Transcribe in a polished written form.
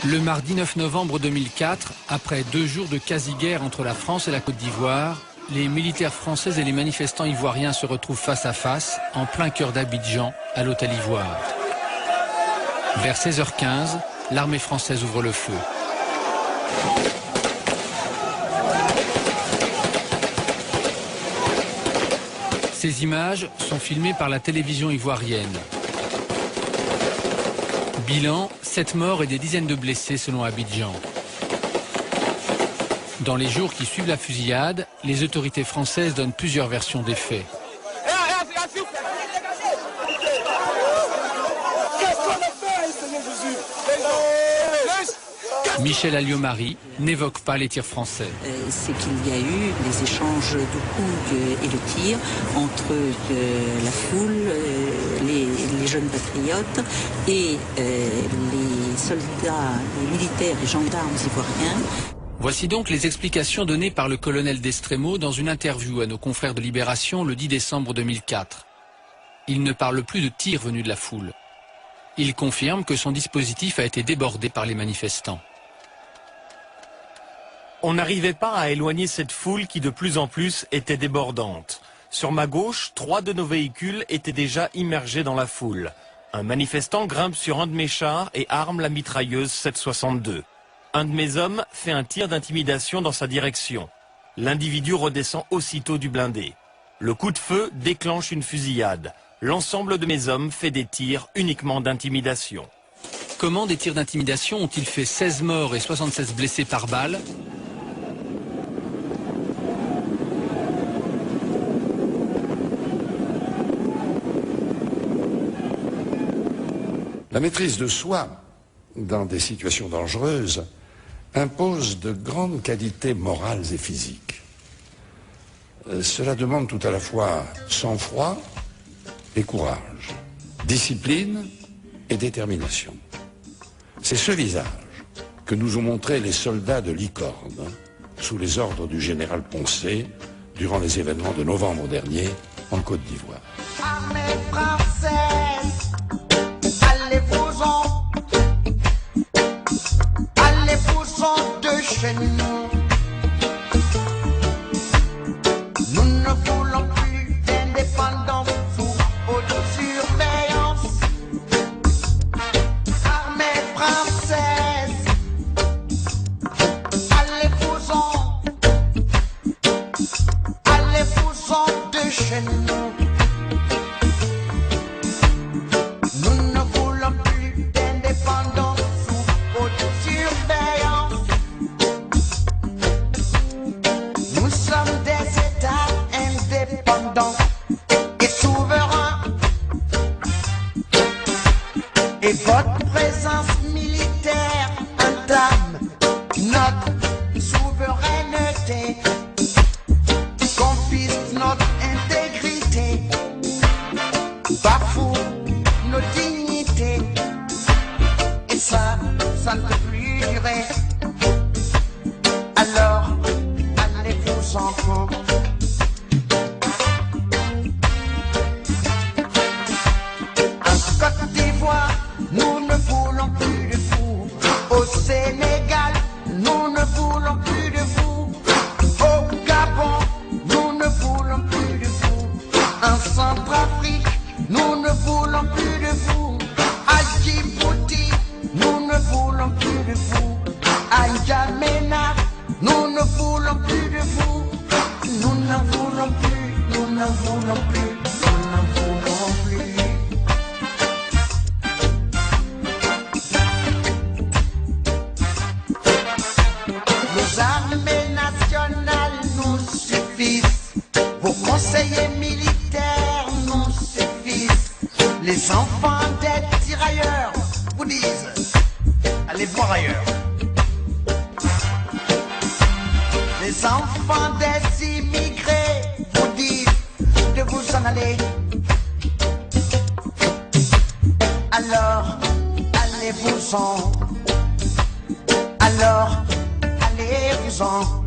Le mardi 9 novembre 2004, après 2 jours de quasi-guerre entre la France et la Côte d'Ivoire, les militaires français et les manifestants ivoiriens se retrouvent face à face, en plein cœur d'Abidjan, à l'hôtel Ivoire. Vers 16h15, l'armée française ouvre le feu. Ces images sont filmées par la télévision ivoirienne. Bilan, 7 morts et des dizaines de blessés selon Abidjan. Dans les jours qui suivent la fusillade, les autorités françaises donnent plusieurs versions des faits. Michel Alliot-Marie n'évoque pas les tirs français. C'est qu'il y a eu des échanges de coups et de tirs entre la foule, les jeunes patriotes et les soldats, les militaires et gendarmes ivoiriens. Voici donc les explications données par le colonel Destremo dans une interview à nos confrères de Libération le 10 décembre 2004. Il ne parle plus de tirs venus de la foule. Il confirme que son dispositif a été débordé par les manifestants. On n'arrivait pas à éloigner cette foule qui de plus en plus était débordante. Sur ma gauche, 3 de nos véhicules étaient déjà immergés dans la foule. Un manifestant grimpe sur un de mes chars et arme la mitrailleuse 7,62. Un de mes hommes fait un tir d'intimidation dans sa direction. L'individu redescend aussitôt du blindé. Le coup de feu déclenche une fusillade. L'ensemble de mes hommes fait des tirs uniquement d'intimidation. Comment des tirs d'intimidation ont-ils fait 16 morts et 76 blessés par balle ? La maîtrise de soi, dans des situations dangereuses, impose de grandes qualités morales et physiques. Cela demande tout à la fois sang-froid et courage, discipline et détermination. C'est ce visage que nous ont montré les soldats de Licorne, sous les ordres du général Poncet, durant les événements de novembre dernier en Côte d'Ivoire. Armée française, allez-vous-en de chez nous. Nous ne voulons plus d'indépendance sous haute surveillance. Armée française, allez-vous-en de chez nous. Nous ne voulons plus d'indépendance sous haute surveillance. Nous sommes des États indépendants et souverains. Et votre présence militaire entame notre souveraineté, confisque notre intégrité, bafoue nos dignités. Et ça ne peut plus durer. Alors, allez-vous-en. En Côte d'Ivoire, nous ne voulons plus de vous. Au Sénégal, nous ne voulons plus de vous. Au Gabon, nous ne voulons plus de vous. En Centrafrique, nous ne voulons plus de vous. À Djibouti, nous ne voulons plus de vous. À N'Djamena, nous ne voulons plus de vous. Nous n'en voulons plus, nous n'en voulons plus, nous n'en voulons plus. Nos armées nationales nous suffisent. Vos conseillers militaires nous suffisent. Les enfants des tirailleurs vous disent allez voir ailleurs. Les enfants des immigrés vous disent de vous en aller. Alors, allez-vous-en. Alors, allez-vous-en.